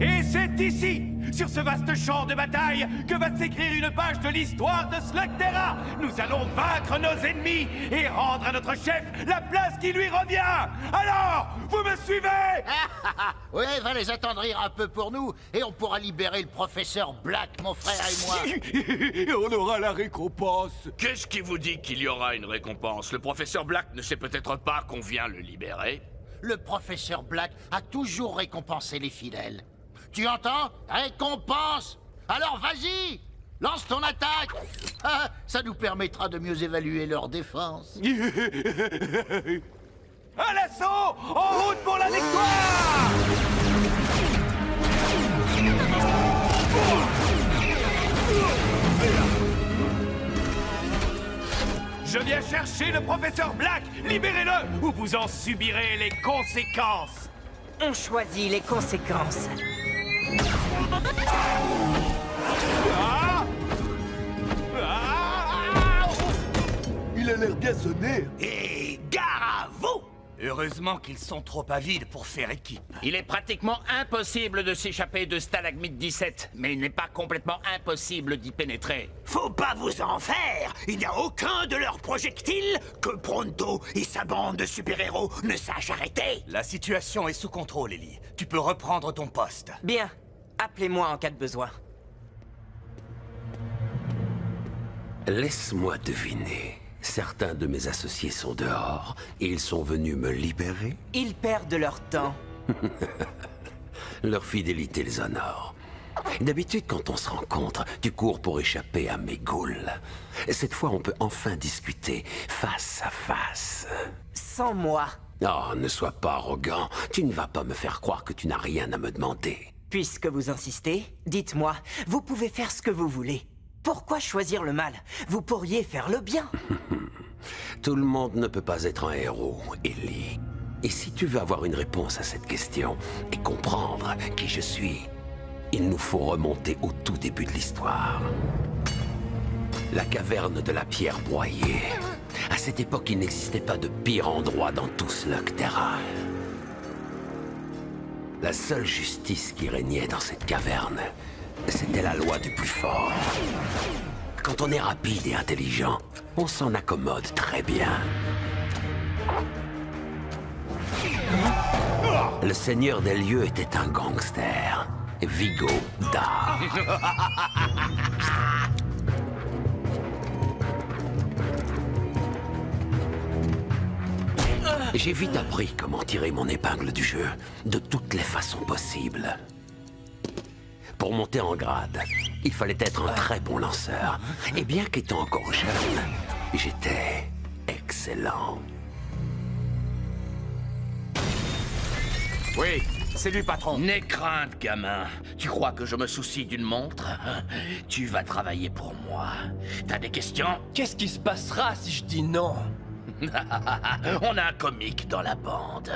Et c'est ici, sur ce vaste champ de bataille, que va s'écrire une page de l'histoire de Slugterra. Nous allons vaincre nos ennemis et rendre à notre chef la place qui lui revient. Alors, vous me suivez? Oui, va les attendrir un peu pour nous, et on pourra libérer le professeur Black, mon frère et moi. Et on aura la récompense. Qu'est-ce qui vous dit qu'il y aura une récompense? Le professeur Black ne sait peut-être pas qu'on vient le libérer. Le professeur Black a toujours récompensé les fidèles. Tu entends? Récompense! Alors vas-y! Lance ton attaque! Ah, ça nous permettra de mieux évaluer leur défense. À l'assaut! En route pour la victoire! Je viens chercher le professeur Black. Libérez-le ou vous en subirez les conséquences. On choisit les conséquences. Il a l'air bien sonné. Et gare à vous! Heureusement qu'ils sont trop avides pour faire équipe. Il est pratiquement impossible de s'échapper de Stalagmite 17, mais il n'est pas complètement impossible d'y pénétrer. Faut pas vous en faire! Il n'y a aucun de leurs projectiles que Pronto et sa bande de super-héros ne sachent arrêter! La situation est sous contrôle, Ellie. Tu peux reprendre ton poste. Bien. Appelez-moi en cas de besoin. Laisse-moi deviner. Certains de mes associés sont dehors et ils sont venus me libérer. Ils perdent leur temps. Leur fidélité les honore. D'habitude, quand on se rencontre, tu cours pour échapper à mes ghouls. Cette fois, on peut enfin discuter face à face. Sans moi. Oh, ne sois pas arrogant. Tu ne vas pas me faire croire que tu n'as rien à me demander. Puisque vous insistez, dites-moi, vous pouvez faire ce que vous voulez. Pourquoi choisir le mal? Vous pourriez faire le bien. Tout le monde ne peut pas être un héros, Ellie. Et si tu veux avoir une réponse à cette question et comprendre qui je suis, il nous faut remonter au tout début de l'histoire. La caverne de la pierre broyée. À cette époque, il n'existait pas de pire endroit dans tout Slugterra. La seule justice qui régnait dans cette caverne, c'était la loi du plus fort. Quand on est rapide et intelligent, on s'en accommode très bien. Le seigneur des lieux était un gangster, Vigo Dar. J'ai vite appris comment tirer mon épingle du jeu, de toutes les façons possibles. Pour monter en grade, il fallait être un très bon lanceur. Et bien qu'étant encore jeune, j'étais excellent. Oui, c'est lui, patron. N'aie crainte, gamin. Tu crois que je me soucie d'une montre? Tu vas travailler pour moi. T'as des questions? Qu'est-ce qui se passera si je dis non? On a un comique dans la bande.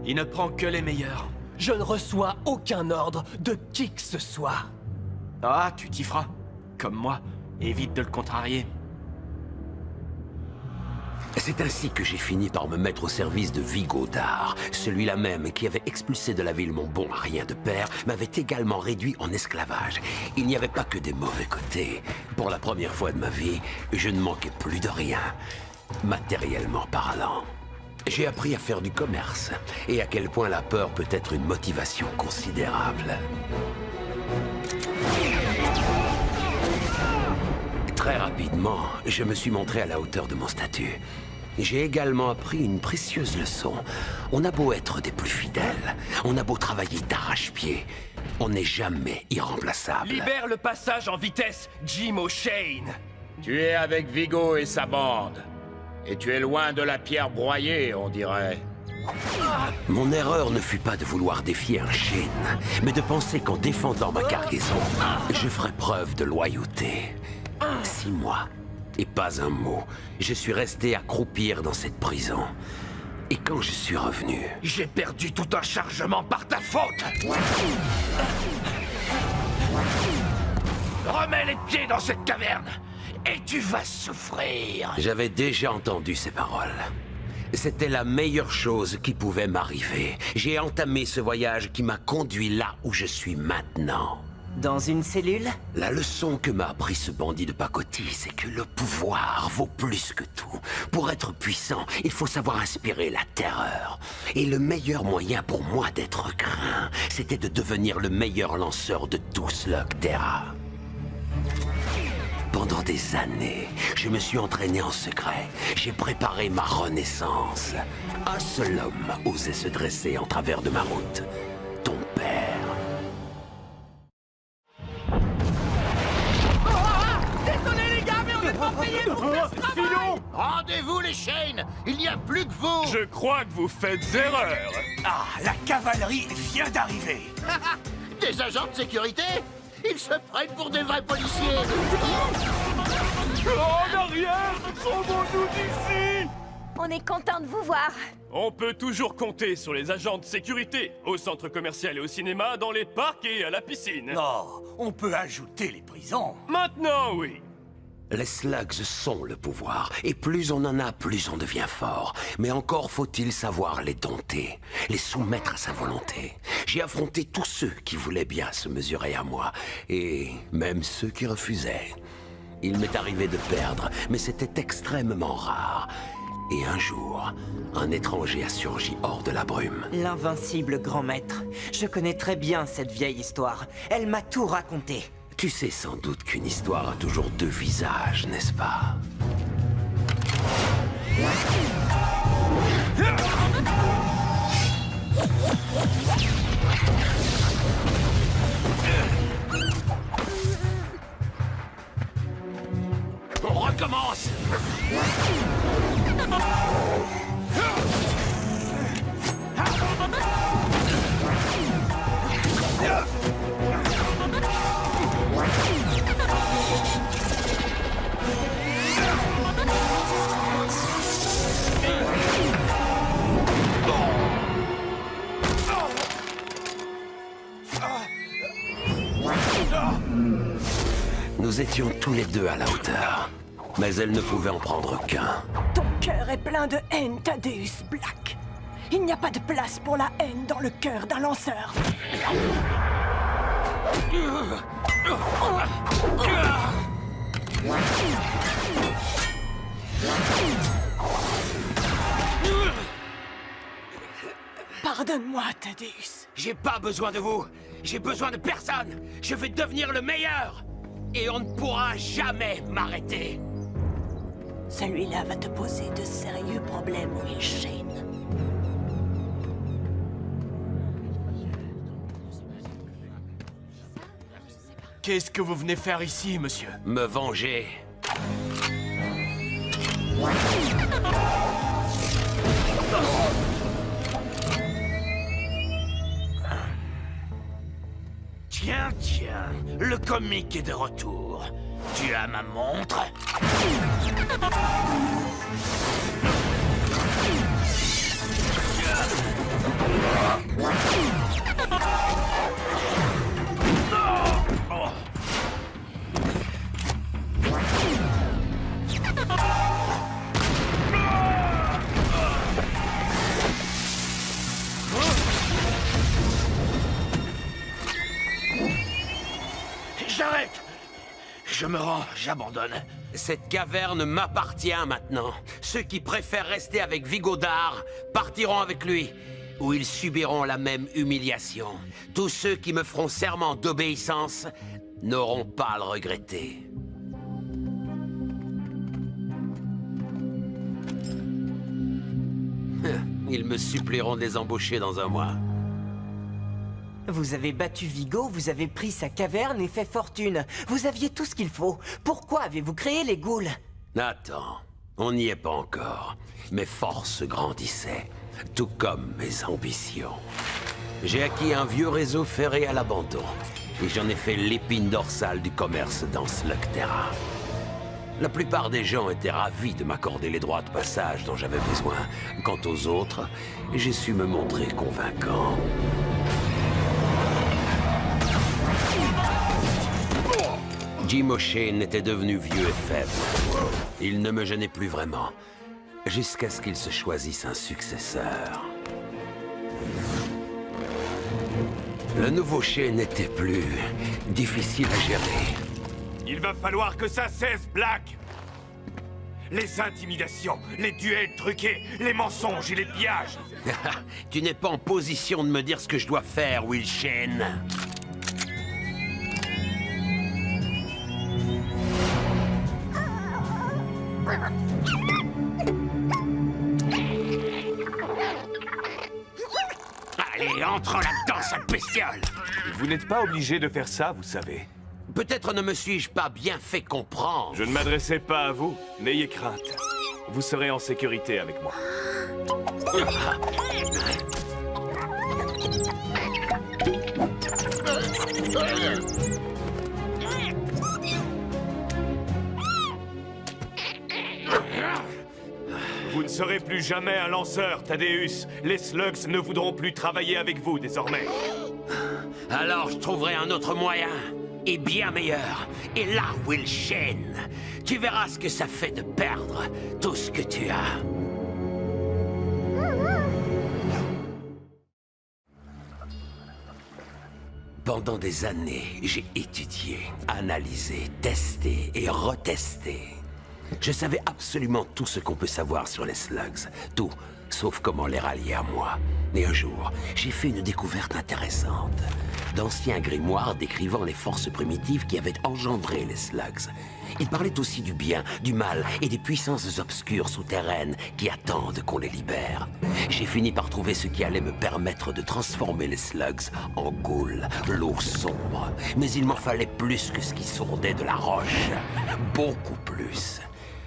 Il ne prend que les meilleurs. Je ne reçois aucun ordre de qui que ce soit. Ah, tu t'y feras. Comme moi. Évite de le contrarier. C'est ainsi que j'ai fini par me mettre au service de Vigo Dar. Celui-là même qui avait expulsé de la ville mon bon à rien de père m'avait également réduit en esclavage. Il n'y avait pas que des mauvais côtés. Pour la première fois de ma vie, je ne manquais plus de rien, matériellement parlant. J'ai appris à faire du commerce et à quel point la peur peut être une motivation considérable. Très rapidement, je me suis montré à la hauteur de mon statut. J'ai également appris une précieuse leçon. On a beau être des plus fidèles, on a beau travailler d'arrache-pied, on n'est jamais irremplaçable. Libère le passage en vitesse, Jim O'Shane. Tu es avec Vigo et sa bande. Et tu es loin de la pierre broyée, on dirait. Mon erreur ne fut pas de vouloir défier un Shane, mais de penser qu'en défendant ma cargaison, je ferais preuve de loyauté. 6 mois, et pas un mot. Je suis resté à croupir dans cette prison. Et quand je suis revenu... J'ai perdu tout un chargement par ta faute! Remets les pieds dans cette caverne, et tu vas souffrir! J'avais déjà entendu ces paroles. C'était la meilleure chose qui pouvait m'arriver. J'ai entamé ce voyage qui m'a conduit là où je suis maintenant. Dans une cellule? La leçon que m'a appris ce bandit de pacotille, c'est que le pouvoir vaut plus que tout. Pour être puissant, il faut savoir inspirer la terreur. Et le meilleur moyen pour moi d'être craint, c'était de devenir le meilleur lanceur de tout Slugterra. Pendant des années, je me suis entraîné en secret. J'ai préparé ma renaissance. Un seul homme osait se dresser en travers de ma route. Ton père. Désolé les gars, mais on n'est pas payé pour faire ce travail! Rendez-vous les Shane! Il n'y a plus que vous! Je crois que vous faites erreur. Ah, la cavalerie vient d'arriver! Des agents de sécurité? Ils se prennent pour des vrais policiers! En arrière! Sauvons-nous d'ici! On est content de vous voir. On peut toujours compter sur les agents de sécurité, au centre commercial et au cinéma, dans les parcs et à la piscine. Non, on peut ajouter les prisons. Maintenant, oui. Les slugs sont le pouvoir, et plus on en a, plus on devient fort. Mais encore faut-il savoir les dompter, les soumettre à sa volonté. J'ai affronté tous ceux qui voulaient bien se mesurer à moi, et même ceux qui refusaient. Il m'est arrivé de perdre, mais c'était extrêmement rare. Et un jour, un étranger a surgi hors de la brume. L'invincible grand maître. Je connais très bien cette vieille histoire. Elle m'a tout raconté. Tu sais sans doute qu'une histoire a toujours deux visages, n'est-ce pas? On recommence! Nous étions tous les deux à la hauteur, mais elle ne pouvait en prendre qu'un. Ton cœur est plein de haine, Thaddeus Black. Il n'y a pas de place pour la haine dans le cœur d'un lanceur. Pardonne-moi, Thaddeus. J'ai pas besoin de vous. J'ai besoin de personne. Je vais devenir le meilleur. Et on ne pourra jamais m'arrêter. Celui-là va te poser de sérieux problèmes, Will Shane. Qu'est-ce que vous venez faire ici, monsieur? Me venger. Tiens, tiens, le comique est de retour. Tu as ma montre? J'arrête! Je me rends, j'abandonne. Cette caverne m'appartient maintenant. Ceux qui préfèrent rester avec Vigodar partiront avec lui, où ils subiront la même humiliation. Tous ceux qui me feront serment d'obéissance n'auront pas à le regretter. Ils me supplieront de les embaucher dans un mois. Vous avez battu Vigo, vous avez pris sa caverne et fait fortune. Vous aviez tout ce qu'il faut. Pourquoi avez-vous créé les ghouls? Attends, on n'y est pas encore. Mes forces grandissaient, tout comme mes ambitions. J'ai acquis un vieux réseau ferré à l'abandon, et j'en ai fait l'épine dorsale du commerce dans Slugterra. La plupart des gens étaient ravis de m'accorder les droits de passage dont j'avais besoin. Quant aux autres, j'ai su me montrer convaincant. Jim O'Shane était devenu vieux et faible. Il ne me gênait plus vraiment, jusqu'à ce qu'il se choisisse un successeur. Le nouveau Shane n'était plus difficile à gérer. Il va falloir que ça cesse, Black! Les intimidations, les duels truqués, les mensonges et les pillages! Tu n'es pas en position de me dire ce que je dois faire, Will Shane. Allez, entre là-dedans, sale bestiole! Vous n'êtes pas obligé de faire ça, vous savez. Peut-être ne me suis-je pas bien fait comprendre. Je ne m'adressais pas à vous. N'ayez crainte. Vous serez en sécurité avec moi. serez plus jamais un lanceur, Thaddeus. Les Slugs ne voudront plus travailler avec vous désormais. Alors je trouverai un autre moyen, et bien meilleur. Et là, Will Shane, tu verras ce que ça fait de perdre tout ce que tu as. Pendant des années, j'ai étudié, analysé, testé et retesté. Je savais absolument tout ce qu'on peut savoir sur les Slugs. Tout, sauf comment les rallier à moi. Et un jour, j'ai fait une découverte intéressante. D'anciens grimoires décrivant les forces primitives qui avaient engendré les Slugs. Ils parlaient aussi du bien, du mal et des puissances obscures souterraines qui attendent qu'on les libère. J'ai fini par trouver ce qui allait me permettre de transformer les Slugs en ghouls, l'eau sombre. Mais il m'en fallait plus que ce qui sourdait de la roche. Beaucoup plus.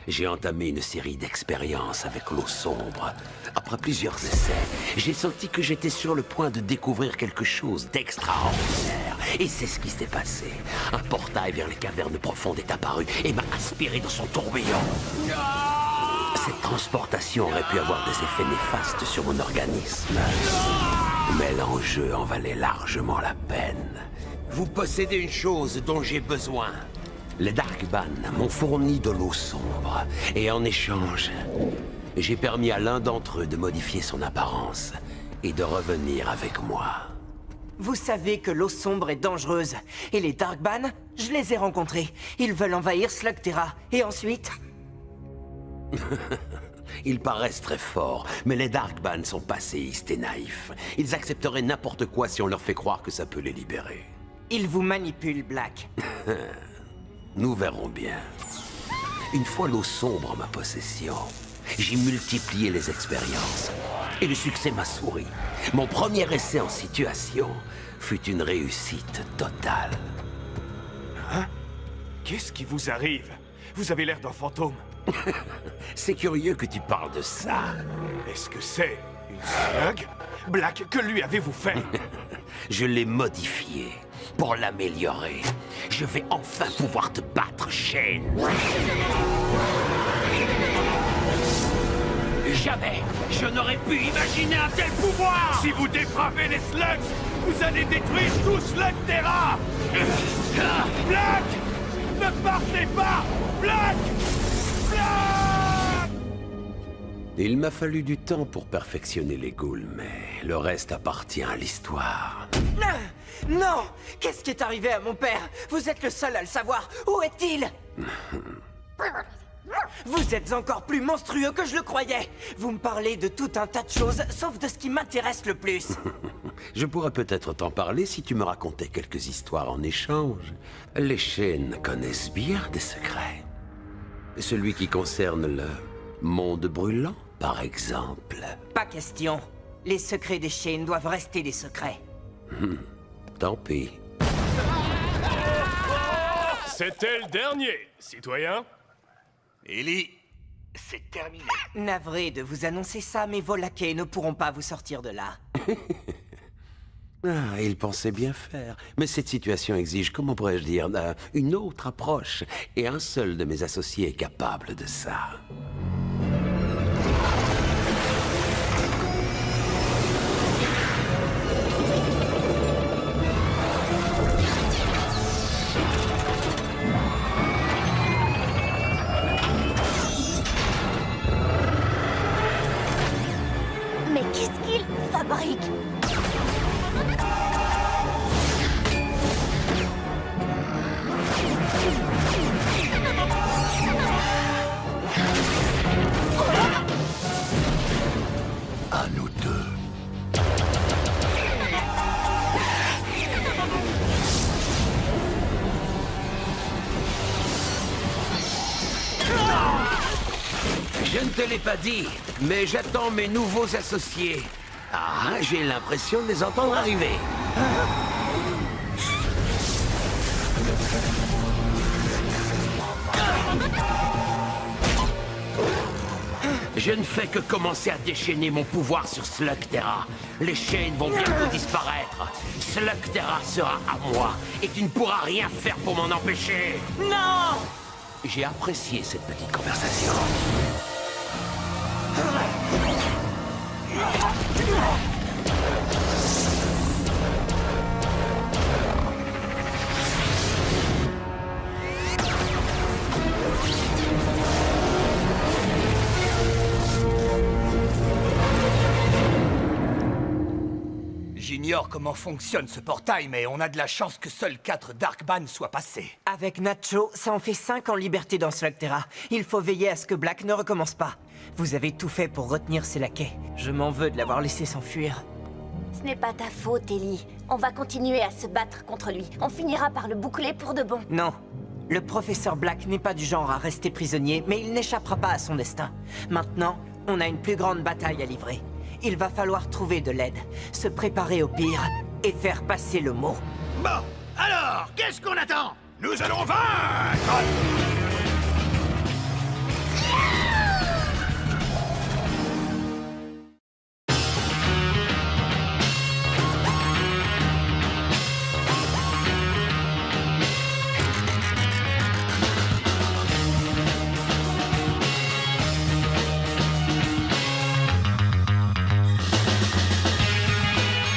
J'ai entamé une série d'expériences avec l'eau sombre. Après plusieurs essais, j'ai senti que j'étais sur le point de découvrir quelque chose d'extraordinaire. Et c'est ce qui s'est passé. Un portail vers les cavernes profondes est apparu et m'a aspiré dans son tourbillon. Cette transportation aurait pu avoir des effets néfastes sur mon organisme. Mais l'enjeu en valait largement la peine. Vous possédez une chose dont j'ai besoin. Les Darkban m'ont fourni de l'eau sombre, et en échange, j'ai permis à l'un d'entre eux de modifier son apparence et de revenir avec moi. Vous savez que l'eau sombre est dangereuse, et les Darkban, je les ai rencontrés. Ils veulent envahir Slugterra, et ensuite... Ils paraissent très forts, mais les Darkban sont passéistes et naïfs. Ils accepteraient n'importe quoi si on leur fait croire que ça peut les libérer. Ils vous manipulent, Black. Nous verrons bien. Une fois l'eau sombre en ma possession, j'ai multiplié les expériences. Et le succès m'a souri. Mon premier essai en situation fut une réussite totale. Hein? Qu'est-ce qui vous arrive? Vous avez l'air d'un fantôme. C'est curieux que tu parles de ça. Est-ce que c'est une slug? Black, que lui avez-vous fait? Je l'ai modifié pour l'améliorer. Je vais enfin pouvoir te battre, Shane. Jamais je n'aurais pu imaginer un tel pouvoir. Si vous dépravez les Slugs, vous allez détruire tout Slugterra. Black! Ne partez pas! Black! Black! Il m'a fallu du temps pour perfectionner les ghouls, mais le reste appartient à l'histoire. Non! Qu'est-ce qui est arrivé à mon père? Vous êtes le seul à le savoir. Où est-il? Vous êtes encore plus monstrueux que je le croyais. Vous me parlez de tout un tas de choses, sauf de ce qui m'intéresse le plus. Je pourrais peut-être t'en parler si tu me racontais quelques histoires en échange. Les Shane connaissent bien des secrets. Celui qui concerne le monde brûlant, par exemple. Pas question. Les secrets des Shane doivent rester des secrets. Tant pis. C'était le dernier, citoyen. Ellie, c'est terminé. Navré de vous annoncer ça, mais vos laquais ne pourront pas vous sortir de là. Ah, il pensait bien faire. Mais cette situation exige, comment pourrais-je dire, une autre approche. Et un seul de mes associés est capable de ça. Mais qu'est-ce qu'il fabrique? À nous deux. Je ne te l'ai pas dit, mais j'attends mes nouveaux associés. Ah, j'ai l'impression de les entendre arriver. Je ne fais que commencer à déchaîner mon pouvoir sur Slugterra. Les Shane vont bientôt disparaître. Slugterra sera à moi, et tu ne pourras rien faire pour m'en empêcher. Non! J'ai apprécié cette petite conversation. J'ignore comment fonctionne ce portail, mais on a de la chance que seuls 4 Darkban soient passés. Avec Nacho, ça en fait 5 en liberté dans Slugterra. Il faut veiller à ce que Black ne recommence pas. Vous avez tout fait pour retenir ses laquais. Je m'en veux de l'avoir laissé s'enfuir. Ce n'est pas ta faute, Ellie. On va continuer à se battre contre lui. On finira par le boucler pour de bon. Non. Le professeur Black n'est pas du genre à rester prisonnier, mais il n'échappera pas à son destin. Maintenant, on a une plus grande bataille à livrer. Il va falloir trouver de l'aide, se préparer au pire et faire passer le mot. Bon, alors, qu'est-ce qu'on attend? Nous allons vaincre!